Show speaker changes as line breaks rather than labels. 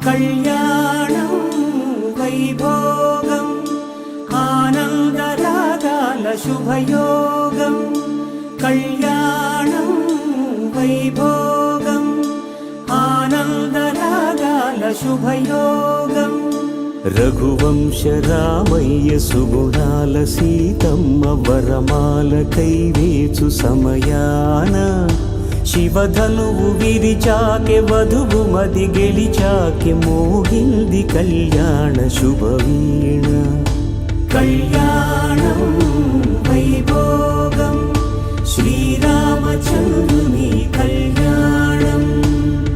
కళ్యాణం వైభోగం ఆనందరాగాల శుభయోగం కళ్యాణం వైభోగం ఆనందరాగాల శుభయోగం రఘువంశ రామయ్య సుగుణాల సీతమ్మ వరమాల కైవేచు సమయాన శివధనువు విరిచాకె వధువు మది గెలిచాకె మోగింది కళ్యాణ శుభవీణ కళ్యాణం వైభోగం శ్రీరామచంద్రుని కళ్యాణం